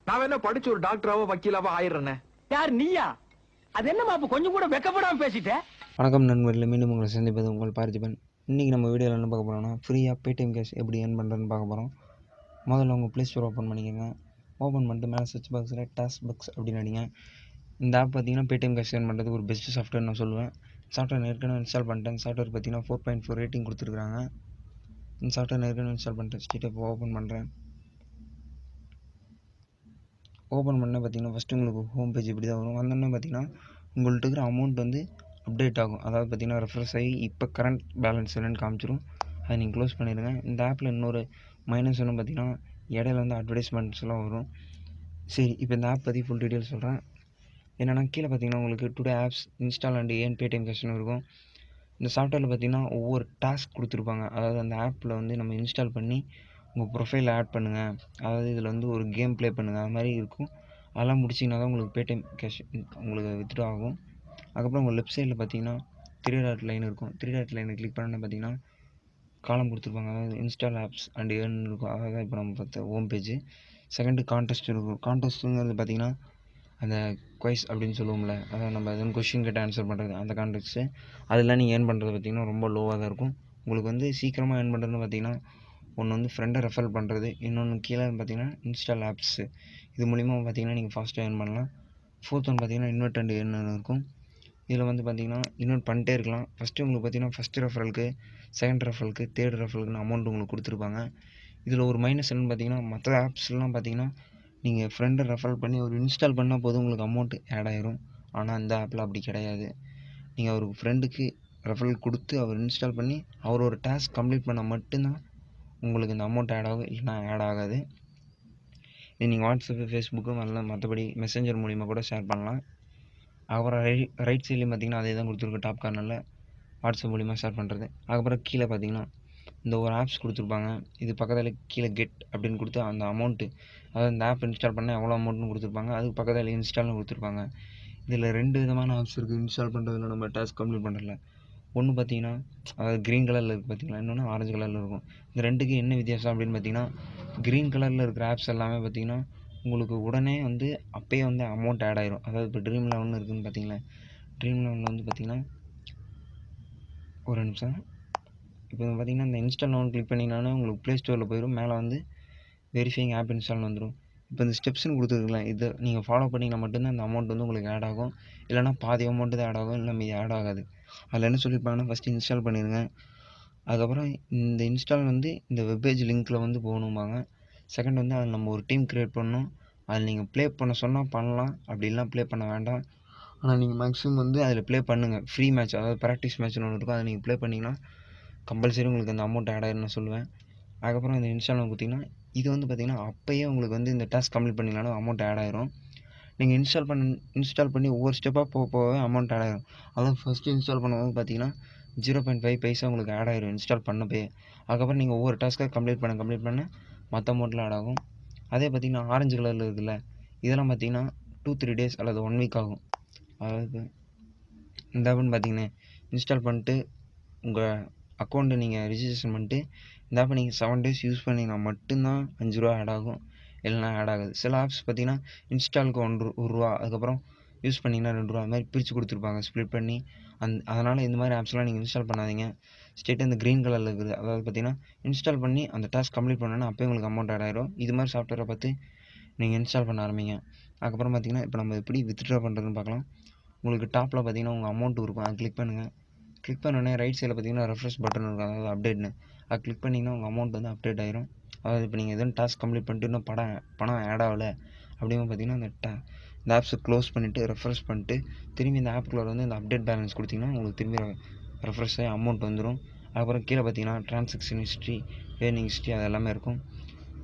நான் என்ன படிச்சு ஒரு டாக்டராவோ வக்கீலாவோ ஆயிடுறேன். யார் நீயா? அது என்னமா அப்ப கொஞ்சம் கூட வெக்கப்படாம பேசிட்ட? வணக்கம் நண்பர்களே, மீண்டும் உங்களை சந்திப்பது உங்கள் பார்த்திபன். இன்றைக்கி நம்ம வீடியோவில் என்ன பார்க்க போகிறோம்னா, ஃப்ரீயாக பேடிஎம் கேஷ் எப்படி ஏர்ன் பண்ணுறதுன்னு பார்க்க போகிறோம். முதல்ல உங்கள் ப்ளே ஸ்டோர் ஓப்பன் பண்ணிக்கோங்க. ஓப்பன் பண்ணிட்டு மேலே சர்ச் பாக்ஸில் டாஸ்க்பக்ஸ் அப்படின்னு அடிங்க. இந்த ஆப் பார்த்தீங்கன்னா பேடிஎம் கேஷ் ஏர்ன் பண்ணுறதுக்கு ஒரு பெஸ்ட் சாஃப்ட்வேர் நான் சொல்லுவேன். சாஃப்ட்வேர் ஏற்கனவே இன்ஸ்டால் பண்ணிட்டேன். சாஃப்ட்வேர் பார்த்தீங்கன்னா 4.4 ரேட்டிங் கொடுத்துருக்காங்க. இந்த சாஃப்ட்வேர் ஏற்கனவே இன்ஸ்டால் பண்ணிட்டேன். ஸ்ட்ரெயிட்டாக ஓப்பன் பண்ணுறேன். ஓப்பன் பண்ண பார்த்தீங்கன்னா ஃபஸ்ட்டு உங்களுக்கு ஹோம் பேஜ் இப்படி தான் வரும். வந்தோடனே பார்த்தீங்கன்னா உங்கள்கிட்ட இருக்கிற அமௌண்ட் வந்து அப்டேட் ஆகும். அதாவது பார்த்தீங்கன்னா ரெஃப்ரெஷ் ஆகி இப்போ கரண்ட் பேலன்ஸ் என்னென்னு காமிச்சிடும். அதை நீங்கள் க்ளோஸ் பண்ணிடுங்க. இந்த ஆப்பில் இன்னொரு மைனஸ் ஒன்று பார்த்தீங்கன்னா இடையில வந்து அட்வர்டைஸ்மெண்ட்ஸ்லாம் வரும். சரி, இப்போ இந்த ஆப் பற்றி ஃபுல் டீட்டெயில் சொல்கிறேன். என்னென்னா கீழே பார்த்தீங்கன்னா உங்களுக்கு டுடே ஆப்ஸ் இன்ஸ்டால் அண்ட் ஏன் பேடிஎம் கேஷ்னு இருக்கும். இந்த சாஃப்ட்வேரில் பார்த்தீங்கன்னா ஒவ்வொரு டாஸ்க் கொடுத்துருப்பாங்க. அதாவது அந்த ஆப்பில் வந்து நம்ம இன்ஸ்டால் பண்ணி உங்கள் ப்ரொஃபைல் ஆட் பண்ணுங்கள், அதாவது இதில் வந்து ஒரு கேம் ப்ளே பண்ணுங்கள், அது மாதிரி இருக்கும். அதெல்லாம் முடிச்சிங்கன்னா தான் உங்களுக்கு பேடிஎம் கேஷ் உங்களுக்கு வித்ட்ரா ஆகும். அதுக்கப்புறம் உங்கள் லெஃப்ட் சைடில் பார்த்தீங்கன்னா 3 டாட் லைன் இருக்கும். 3 டாட் லைனை கிளிக் பண்ணோன்னா பார்த்தீங்கன்னா காலம் கொடுத்துருப்பாங்க. அதாவது இன்ஸ்டால் ஆப்ஸ் அண்ட் ஏர்ன் இருக்கும். அதாவது இப்போ நம்ம பார்த்த ஹோம் பேஜ். செகண்டு கான்டெஸ்ட் இருக்கும். கான்டெஸ்ட்டுங்கிறது பார்த்தீங்கன்னா அந்த குவைஸ் அப்படின்னு சொல்லுவோம்ல, அதாவது நம்ம எதுவும் கொஷின் கேட்டு ஆன்சர் பண்ணுறது, அந்த கான்டெஸ்ட்டு. அதெல்லாம் நீங்கள் ஏர்ன் பண்ணுறது பார்த்தீங்கன்னா ரொம்ப லோவாக தான் இருக்கும். உங்களுக்கு வந்து சீக்கிரமாக ஏர்ன் பண்ணுறதுன்னு பார்த்தீங்கன்னா ஒன்று வந்து ஃப்ரெண்டை ரெஃபர் பண்ணுறது, இன்னொன்று கீழே பார்த்தீங்கன்னா இன்ஸ்டால் ஆப்ஸு. இது மூலிமா பார்த்தீங்கன்னா நீங்கள் ஃபாஸ்ட்டாக ஏர்ன் பண்ணலாம். ஃபோர்த் ஒன் பார்த்தீங்கன்னா இன்வெர்ட் அண்ட் ஏர்ன் இருக்கும். இதில் வந்து பார்த்தீங்கன்னா இன்வெர்ட் பண்ணிட்டே இருக்கலாம். ஃபஸ்ட்டு உங்களுக்கு பார்த்தீங்கன்னா ஃபஸ்ட்டு ரெஃபரலுக்கு, செகண்ட் ரெஃபரலுக்கு, தேர்ட் ரெஃபரலுக்குன்னு அமௌண்ட் உங்களுக்கு கொடுத்துருப்பாங்க. இதில் ஒரு மைனஸ் என்னன்னு பார்த்தீங்கன்னா மற்ற ஆப்ஸ்லாம் பார்த்தீங்கன்னா நீங்கள் ஃப்ரெண்டை ரெஃபர் பண்ணி ஒரு இன்ஸ்டால் பண்ணால் போதும் உங்களுக்கு அமௌண்ட் ஆட் ஆயிரும். ஆனால் இந்த ஆப்பில் அப்படி கிடையாது. நீங்கள் அவருக்கு ஃப்ரெண்டுக்கு ரெஃபரல் கொடுத்து அவர் இன்ஸ்டால் பண்ணி அவர் ஒரு டாஸ்க் கம்ப்ளீட் பண்ணால் மட்டும்தான் உங்களுக்கு இந்த அமௌண்ட் ஆட் ஆகும், இல்லைனா ஆட் ஆகாது. இது நீங்கள் வாட்ஸ்அப்பு, ஃபேஸ்புக்கு வரலாம், மற்றபடி மெசேஞ்சர் மூலிமா கூட ஷேர் பண்ணலாம். அப்புறம் ரைட் சைட்லேயும் பார்த்தீங்கன்னா அதே தான் கொடுத்துருக்கு. டாப் கார்னரில் வாட்ஸ்அப் மூலிமா ஷேர் பண்ணுறது. அதுக்கப்புறம் கீழே பார்த்தீங்கன்னா இந்த ஒரு ஆப்ஸ் கொடுத்துருப்பாங்க. இது பக்கத்தில் கீழே கெட் அப்படின்னு கொடுத்து அந்த அமௌண்ட்டு, அதாவது இந்த ஆப் இன்ஸ்டால் பண்ணால் எவ்வளோ அமௌண்ட்னு கொடுத்துருப்பாங்க. அதுக்கு பக்கத்தில் இன்ஸ்டால்னு கொடுத்துருப்பாங்க. இதில் 2 விதமான ஆப்ஸ் இருக்குது இன்ஸ்டால் பண்ணுறதுல, நம்ம டாஸ்க் கம்ப்ளீட் பண்ணுறதுல. ஒன்று பார்த்தீங்கன்னா அதாவது க்ரீன் கலரில் இருக்குது பார்த்தீங்களா, இன்னொன்று ஆரஞ்சு கலரில் இருக்கும். இந்த ரெண்டுக்கு என்ன வித்தியாசம் அப்படின்னு பார்த்தீங்கன்னா க்ரீன் கலரில் இருக்கிற ஆப்ஸ் எல்லாமே பார்த்தீங்கன்னா உங்களுக்கு உடனே வந்து அப்போயே வந்து அமௌண்ட் ஆட் ஆயிரும். அதாவது இப்போ ட்ரீம் லெவல்னு இருக்குதுன்னு பார்த்தீங்களா, ட்ரீம் லெவலில் வந்து பார்த்தீங்கன்னா ஒரு நிமிஷம், இப்போ பார்த்தீங்கன்னா இந்த இன்ஸ்டால் ஒன்று கிளிக் பண்ணிங்கனாலே உங்களுக்கு ப்ளே ஸ்டோரில் போயிடும். மேலே வந்து வெரிஃபைங் ஆப் இன்ஸ்டால்னு வந்துடும். இப்போ இந்த ஸ்டெப்ஸ்னு கொடுத்துருக்கல, இதை நீங்கள் ஃபாலோ பண்ணிங்கன்னா மட்டும்தான் இந்த அமௌண்ட் வந்து உங்களுக்கு ஆட் ஆகும். இல்லைனா பாதி அமௌண்ட்டு தான் ஆட் ஆகும், இல்லை மீதி ஆட் ஆகாது. அதில் என்ன சொல்லியிருப்பாங்கன்னா ஃபஸ்ட்டு இன்ஸ்டால் பண்ணிடுங்க. அதுக்கப்புறம் இந்த இன்ஸ்டால் வந்து இந்த வெப்பேஜ் லிங்க்கில் வந்து போகணும்பாங்க. செகண்ட் வந்து அதில் நம்ம ஒரு டீம் க்ரியேட் பண்ணணும். அதில் நீங்கள் ப்ளே பண்ண சொன்னால் பண்ணலாம், அப்படி இல்லைனா ப்ளே பண்ண வேண்டாம். ஆனால் நீங்கள் மேக்ஸிமம் வந்து அதில் ப்ளே பண்ணுங்கள். ஃப்ரீ மேட்ச், அதாவது ப்ராக்டிஸ் மேட்ச்னு ஒன்று இருக்கும், அதை நீங்கள் ப்ளே பண்ணிங்கன்னா கம்பல்சரி உங்களுக்கு அந்த அமௌண்ட் ஆட் ஆகிடும் நான் சொல்லுவேன். அதுக்கப்புறம் இந்த இன்ஸ்டால் கொடுத்திங்கன்னா இது வந்து பார்த்திங்கன்னா அப்போயே உங்களுக்கு வந்து இந்த டாஸ்க் கம்ப்ளீட் பண்ணிங்கனாலும் அமௌண்ட் ஆட் ஆயிரும். நீங்கள் இன்ஸ்டால் பண்ணி ஒவ்வொரு ஸ்டெப்பாக போகவே அமௌண்ட் ஆட் ஆயிரும். அதாவது ஃபஸ்ட்டு இன்ஸ்டால் பண்ணும்போது பார்த்தீங்கன்னா 0.5 பைசா உங்களுக்கு ஆட் ஆயிரும் இன்ஸ்டால் பண்ணப்பே. அதுக்கப்புறம் நீங்கள் ஒவ்வொரு டாஸ்க்காக கம்ப்ளீட் பண்ண மற்ற அமௌண்ட்டில் ஆட் ஆகும். அதே பார்த்திங்கன்னா ஆரஞ்சு கலரில் இருக்குல்ல, இதெல்லாம் பார்த்திங்கன்னா 2-3 டேஸ் அல்லது 1 வீக் ஆகும். அதாவது இந்த ஆப்னு பார்த்திங்கன்னா இன்ஸ்டால் பண்ணிட்டு உங்கள் அக்கௌண்ட்டை நீங்கள் ரிஜிஸ்ட்ரேஷன் பண்ணிட்டு இந்த ஆப்பை நீங்கள் 7 டேஸ் யூஸ் பண்ணிங்கன்னா மட்டும்தான் ₹5 ஆட் ஆகும், இல்லைனா ஆட் ஆகாது. சில ஆப்ஸ் பார்த்திங்கன்னா இன்ஸ்டாலுக்கு ₹1, அதுக்கப்புறம் யூஸ் பண்ணிங்கன்னா ₹2 அது மாதிரி பிரித்து கொடுத்துருப்பாங்க ஸ்ப்ளிட் பண்ணி. அதனால் இந்த மாதிரி ஆப்ஸ்லாம் நீங்கள் இன்ஸ்டால் பண்ணாதீங்க. ஸ்ட்ரெயிட்டாக இந்த க்ரீன் கலரில் இருக்குது, அதாவது பார்த்திங்கன்னா இன்ஸ்டால் பண்ணி அந்த டாஸ்க் கம்ப்ளீட் பண்ணோன்னா அப்போயே உங்களுக்கு அமௌண்ட் ஆட் ஆயிரும். இது மாதிரி சாஃப்ட்வேரை பார்த்து நீங்கள் இன்ஸ்டால் பண்ண ஆரம்பிங்க. அதுக்கப்புறம் பார்த்திங்கன்னா இப்போ நம்ம எப்படி வித்ட்ரா பண்ணுறதுன்னு பார்க்கலாம். உங்களுக்கு டாப்பில் பார்த்திங்கன்னா உங்கள் அமௌண்ட் இருக்கும், அதை கிளிக் பண்ணுங்கள். கிளிக் பண்ணோடனே ரைட் சைடில் பார்த்தீங்கன்னா ரெஃப்ரெஷ் பட்டன் இருக்கும், அதாவது அப்டேட்னு. அதை கிளிக் பண்ணிங்கன்னா உங்கள் அமௌண்ட் வந்து அப்டேட் ஆயிரும். அதாவது இப்போ நீங்கள் எதுவும் டாஸ்க் கம்ப்ளீட் பண்ணிட்டு இன்னும் பணம் ஆட் ஆகலை அப்படிங்கும் பார்த்தீங்கன்னா இந்த ஆப்ஸை க்ளோஸ் பண்ணிவிட்டு ரெஃப்ரெஷ் பண்ணிட்டு திரும்பி இந்த ஆப்புக்குள்ளே வந்து இந்த அப்டேட் பேலன்ஸ் கொடுத்திங்கன்னா உங்களுக்கு திரும்பி ரெஃப்ரெஷ் ஆகி அமௌண்ட் வந்துடும். அதுக்கப்புறம் கீழே பார்த்தீங்கன்னா ட்ரான்சாக்ஷன் ஹிஸ்ட்ரி, ஏர்னிங் ஹிஸ்ட்ரி, அது எல்லாமே இருக்கும்.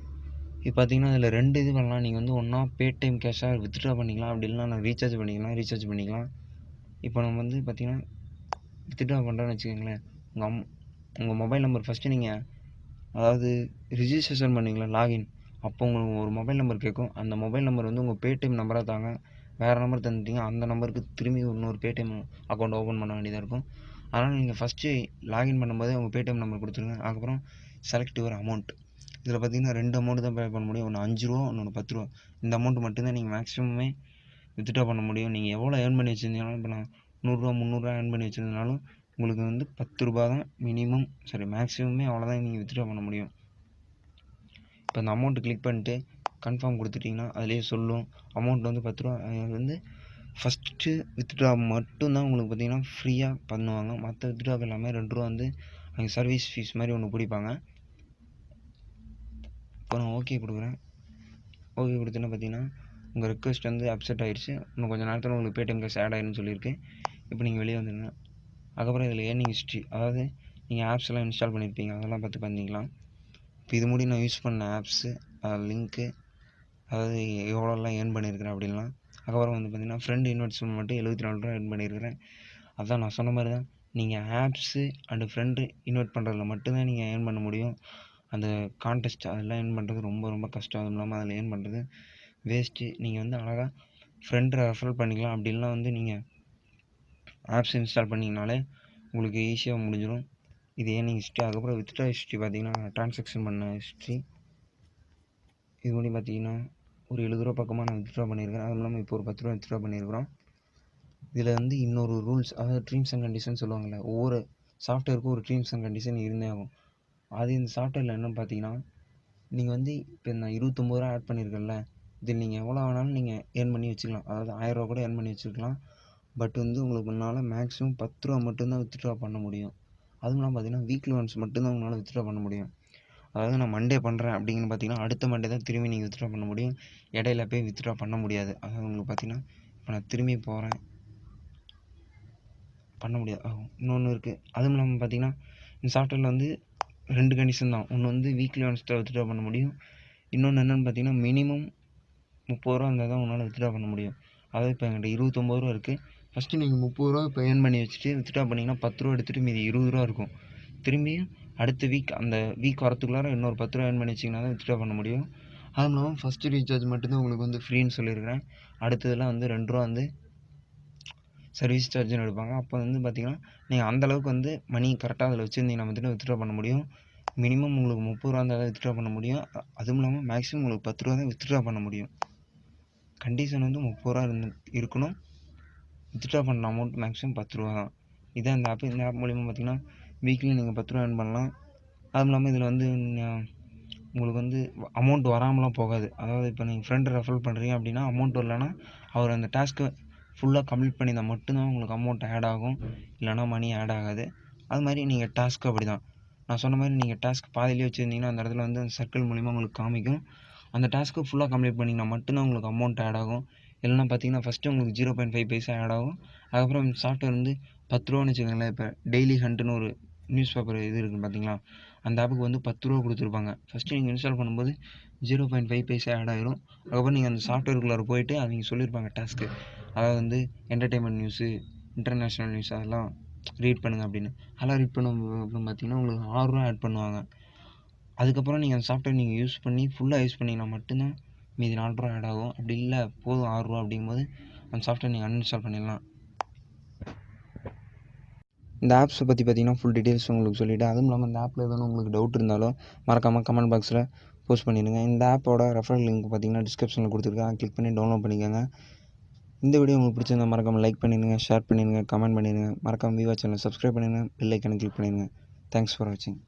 இப்போ பார்த்தீங்கன்னா இதில் 2 இது பண்ணலாம். நீங்கள் வந்து ஒன்றா பேடிஎம் கேஷாக வித்ட்ரா பண்ணிக்கலாம், அப்படி இல்லைனா ரீசார்ஜ் பண்ணிக்கலாம். இப்போ நம்ம வந்து பார்த்திங்கன்னா வித்ட்ரா பண்ணுறேன்னு வச்சுக்கோங்களேன். உங்கள் மொபைல் நம்பர் ஃபஸ்ட்டு நீங்கள் அதாவது ரிஜிஸ்ட்ரேஷன் பண்ணிங்களா லாகின், அப்போ உங்களுக்கு ஒரு மொபைல் நம்பர் கேட்கும். அந்த மொபைல் நம்பர் வந்து உங்கள் பேடிஎம் நம்பராக தாங்க. வேறு நம்பர் தந்துட்டீங்க, அந்த நம்பருக்கு திரும்பி இன்னொரு பேடிஎம் அக்கௌண்ட் ஓப்பன் பண்ண வேண்டியதாக இருக்கும். அதனால் நீங்கள் ஃபஸ்ட்டு லாகின் பண்ணும்போது உங்கள் பேடிஎம் நம்பர் கொடுத்துருங்க. அதுக்கப்புறம் செலக்ட் யுவர் அமௌண்ட், இதில் பார்த்தீங்கன்னா 2 அமௌண்ட் தான் பே பண்ண முடியும். ஒன்று 5 ரூபா, இன்னொன்று 10 ரூபா. இந்த அமௌண்ட் மட்டும்தான் நீங்கள் மேக்ஸிமமே வித்ட்ரா பண்ண முடியும். நீங்கள் எவ்வளோ ஏர்ன் பண்ணி வச்சுருந்தீங்கனாலும், இப்போ நான் 100 300 ஏர்ன் பண்ணி வச்சுருந்தனாலும் உங்களுக்கு வந்து 10 ரூபா தான் மினிமம், சரி மேக்ஸிமமே அவ்வளோதான் நீங்கள் வித்ட்ரா பண்ண முடியும். இப்போ அந்த அமௌண்ட்டு கிளிக் பண்ணிட்டு கன்ஃபார்ம் கொடுத்துட்டிங்கன்னா அதிலேயே சொல்லும் அமௌண்ட் வந்து 10 ரூபா. அது வந்து ஃபஸ்ட்டு வித்ட்ரா மட்டும்தான் உங்களுக்கு பார்த்தீங்கன்னா ஃப்ரீயாக பண்ணுவாங்க. மற்ற வித்ட்ராக்கு எல்லாமே 2 ரூபா வந்து அங்கே சர்வீஸ் ஃபீஸ் மாதிரி ஒன்று பிடிப்பாங்க. இப்போ நான் ஓகே கொடுக்குறேன். ஓகே கொடுத்தோன்னா பார்த்தீங்கன்னா உங்கள் ரெக்வஸ்ட் வந்து அப்செட் ஆகிடுச்சு. இன்னும் கொஞ்சம் நேரத்தில் உங்களுக்கு பேடிஎம் கேஷ் ஆட் ஆகிடும்னு சொல்லியிருக்கு. இப்போ நீங்கள் வெளியே வந்துடுங்க. அதுக்கப்புறம் இதில் ஏர்னிங் ஹிஸ்ட்ரி, அதாவது நீங்கள் ஆப்ஸ் எல்லாம் இன்ஸ்டால் பண்ணியிருப்பீங்க, அதெல்லாம் பார்த்து பண்ணிக்கலாம். இப்போ இது முடி நான் யூஸ் பண்ண ஆப்ஸு லிங்க்கு, அதாவது எவ்வளோலாம் ஏர்ன் பண்ணியிருக்கிறேன் அப்படின்லாம். அதுக்கப்புறம் வந்து பார்த்திங்கன்னா ஃப்ரெண்ட் இன்வெஸ்ட்மெண்ட் மட்டும் 74 ரூபா ஏர்ன் பண்ணியிருக்கிறேன். அதான் நான் சொன்ன மாதிரி தான், நீங்கள் ஆப்ஸு அண்டு ஃப்ரெண்டு இன்வைட் பண்ணுறதுல மட்டும்தான் நீங்கள் ஏர்ன் பண்ண முடியும். அந்த கான்டெஸ்ட் அதெல்லாம் ஏர்ன் பண்ணுறது ரொம்ப ரொம்ப கஷ்டம். அதுவும் இல்லாமல் அதில் ஏர்ன் பண்ணுறது வேஸ்ட்டு. நீங்கள் வந்து அழகாக ஃப்ரெண்டை ரெஃபர் பண்ணிக்கலாம். அப்படின்லாம் வந்து நீங்கள் ஆப்ஸ் இன்ஸ்டால் பண்ணிங்கனாலே உங்களுக்கு ஈஸியாக முடிஞ்சிடும். இது ஏர்னிங் ஹிஸ்ட்ரி. அதுக்கப்புறம் வித்ட்ரா ஹிஸ்ட்ரி பார்த்தீங்கன்னா ட்ரான்சாக்ஷன் பண்ண ஹிஸ்ட்ரி. இது பண்ணி பார்த்தீங்கன்னா ஒரு 70 ரூபா பக்கமாக நான் வித்ட்ரா பண்ணியிருக்கிறேன். அதுவும் இல்லாமல் இப்போ ஒரு 10 ரூபா வித்ட்ரா பண்ணியிருக்கிறோம். இதில் வந்து இன்னொரு ரூல்ஸ், அதாவது ட்ரீம்ஸ் அண்ட் கண்டிஷன் சொல்லுவாங்கள்ல, ஒவ்வொரு சாஃப்ட்வேருக்கும் ஒரு ட்ரீம்ஸ் அண்ட் கண்டிஷன் இருந்தே ஆகும். அது இந்த சாஃப்ட்வேரில் என்னென்னு பார்த்தீங்கன்னா, நீங்கள் வந்து இப்போ நான் 29 ரூபா ஆட் பண்ணியிருக்கேன்ல, இதில் நீங்கள் எவ்வளோ வேணாலும் நீங்கள் ஏர்ன் பண்ணி வச்சுக்கலாம். அதாவது 1000 ரூபா கூட ஏர்ன் பண்ணி வச்சுருக்கலாம். பட் வந்து உங்களுக்கு முன்னால் மேக்ஸிமம் 10 ரூபா மட்டும்தான் வித்ட்ரா பண்ண முடியும். அதுவும் இல்லாமல் பார்த்தீங்கன்னா வீக்லி ஒன்ஸ் மட்டும்தான் உங்களால் வித்ட்ரா பண்ண முடியும். அதாவது நான் மண்டே பண்ணுறேன் அப்படிங்கன்னு பார்த்தீங்கன்னா அடுத்த மண்டே தான் திரும்பி நீங்கள் வித்ட்ரா பண்ண முடியும். இடையில போய் வித்ட்ரா பண்ண முடியாது. அதாவது உங்களுக்கு பார்த்தீங்கன்னா இப்போ நான் திரும்பி போகிறேன், பண்ண முடியாது. இன்னொன்று இருக்குது. அதுவும் இல்லாமல் பார்த்தீங்கன்னா இந்த சாஃப்ட்வேரில் வந்து 2 கண்டிஷன் தான். ஒன்று வந்து வீக்லி ஒன்ஸ் தான் வித்ட்ரா பண்ண முடியும். இன்னொன்று என்னென்னு பார்த்தீங்கன்னா மினிமம் 30 ரூபா இருந்தால் தான் உங்களால் வித்ட்ரா பண்ண முடியும். அதாவது இப்போ என்கிட்ட 29 ரூபா இருக்குது. ஃபஸ்ட்டு நீங்கள் 30 ரூபா இப்போ ஏர்ன் பண்ணி வச்சுட்டு வித்ட்ரா பண்ணிங்கன்னா 10 ரூபா எடுத்துகிட்டு மீதி 20 ரூபா இருக்கும். திரும்பியும் அடுத்த வீக் அந்த வீக் வரத்துக்குள்ளார இன்னொரு 10 ரூபா ஏர்ன் பண்ணி வச்சிங்கன்னா தான் வித்ட்ரா பண்ண முடியும். அதுவும் இல்லாமல் ஃபஸ்ட்டு ரீசார்ஜ் மட்டும்தான் உங்களுக்கு வந்து ஃப்ரீன்னு சொல்லியிருக்கிறேன். அடுத்ததெல்லாம் வந்து 2 ரூபா வந்து சர்வீஸ் சார்ஜுன்னு எடுப்பாங்க. அப்போ வந்து பார்த்திங்கன்னா நீங்கள் அந்தளவுக்கு வந்து மணி கரெக்டாக அதில் வச்சுருந்தீங்கன்னா மட்டும் வித்ட்ரா பண்ண முடியும். மினிமம் உங்களுக்கு 30 ரூபா இருந்தால் தான் வித்ட்ரா பண்ண முடியும். அதுவும் இல்லாமல் மேக்ஸிமம் உங்களுக்கு 10 ரூபா தான் வித்ட்ரா பண்ண முடியும். கண்டிஷன் வந்து 30 ரூபா இருக்கணும். வித்ட்ரா பண்ண அமௌண்ட் மேக்ஸிமம் 10 ரூபா தான். இதான் இந்த ஆப். இந்த ஆப் மூலிமா பார்த்திங்கன்னா வீக்லி நீங்கள் 10 ரூபா ஏர்ன் பண்ணலாம். அதுவும் இல்லாமல் இதில் வந்து உங்களுக்கு வந்து அமௌண்ட் வராமலாம் போகாது. அதாவது இப்போ நீங்கள் ஃப்ரெண்டை ரெஃபர் பண்ணுறீங்க அப்படின்னா அமௌண்ட் வரலன்னா அவர் அந்த டாஸ்க்கை ஃபுல்லாக கம்ப்ளீட் பண்ணியிருந்தால் மட்டும்தான் உங்களுக்கு அமௌண்ட் ஆட் ஆகும், இல்லைனா மணி ஆட் ஆகாது. அது மாதிரி நீங்கள் டாஸ்க்கு அப்படி தான். நான் சொன்ன மாதிரி நீங்கள் டாஸ்க் பாதியிலே வச்சுருந்தீங்கன்னா அந்த இடத்துல வந்து அந்த சர்க்கிள் மூலிமா உங்களுக்கு காமிக்கும். அந்த டாஸ்க்கு ஃபுல்லாக கம்ப்ளீட் பண்ணிங்கன்னா மட்டும்தான் உங்களுக்கு அமௌண்ட் ஆட் ஆகும். இல்லைனா பார்த்தீங்கன்னா ஃபஸ்ட்டு உங்களுக்கு 0.5 பைசா ஆட் ஆகும். அதுக்கப்புறம் சாஃப்ட்வேர் வந்து 10 ரூபான்னு வச்சுக்கோங்களேன். இப்போ டெய்லி ஹண்ட்டுன்னு ஒரு நியூஸ் பேப்பர் இது இருக்குது பார்த்தீங்களா, அந்த ஆப்புக்கு வந்து 10 ரூபா கொடுத்துருப்பாங்க. ஃபஸ்ட்டு நீங்கள் இன்ஸ்டால் பண்ணும்போது 0.5 பைசா ஆட் ஆகிரும். அதுக்கப்புறம் நீங்கள் அந்த சாஃப்ட்வேருக்குள்ளார போயிட்டு அவங்க சொல்லியிருப்பாங்க டாஸ்க்கு, அதாவது வந்து என்டர்டெயின்மெண்ட் நியூஸு, இன்டர்நேஷ்னல் நியூஸ் அதெல்லாம் ரீட் பண்ணுங்கள் அப்படின்னு. அதெல்லாம் ரீட் பண்ண அப்புறம் பார்த்தீங்கன்னா உங்களுக்கு 6 ரூபா ஆட் பண்ணுவாங்க. அதுக்கப்புறம் நீங்கள் அந்த சாஃப்ட்வேர் நீங்கள் யூஸ் பண்ணி ஃபுல்லாக யூஸ் பண்ணிங்கன்னா மட்டும்தான் மீதி 4 ரூபா ஆட் ஆகும். அப்படி இல்லை போதும் 6 ரூபா அப்படிங்கும்போது அந்த சாஃப்ட்வேர் நீங்கள் அன்இன்ஸ்டால் பண்ணிடலாம். இந்த ஆப்ஸை பற்றி பார்த்தீங்கன்னா ஃபுல் டீட்டெயில்ஸ் உங்களுக்கு சொல்லிவிட்டேன். அதுவும் இல்லாமல் இந்த ஆப்பில் எதுவும் உங்களுக்கு டவுட் இருந்தாலும் மறக்காமல் கமெண்ட் பாக்ஸில் போஸ்ட் பண்ணிடுங்க. இந்த ஆப்போட ரெஃபரல் லிங்க் பார்த்தீங்கன்னா டிஸ்கிரிப்ஷனில் கொடுத்துருக்கேன். கிளிக் பண்ணி டவுன்லோட் பண்ணிக்கோங்க. இந்த வீடியோ உங்களுக்கு பிடிச்சிருந்தா மறக்காமல் லைக் பண்ணிடுங்க, ஷேர் பண்ணிடுங்க, கமெண்ட் பண்ணிடுங்க. மறக்காமல் விவா சேனல் சப்ஸ்கிரைப் பண்ணிடுங்க, பெல் ஐக்கானை கிளிக் பண்ணிடுங்க. தேங்க்ஸ் ஃபார் வாட்சிங்.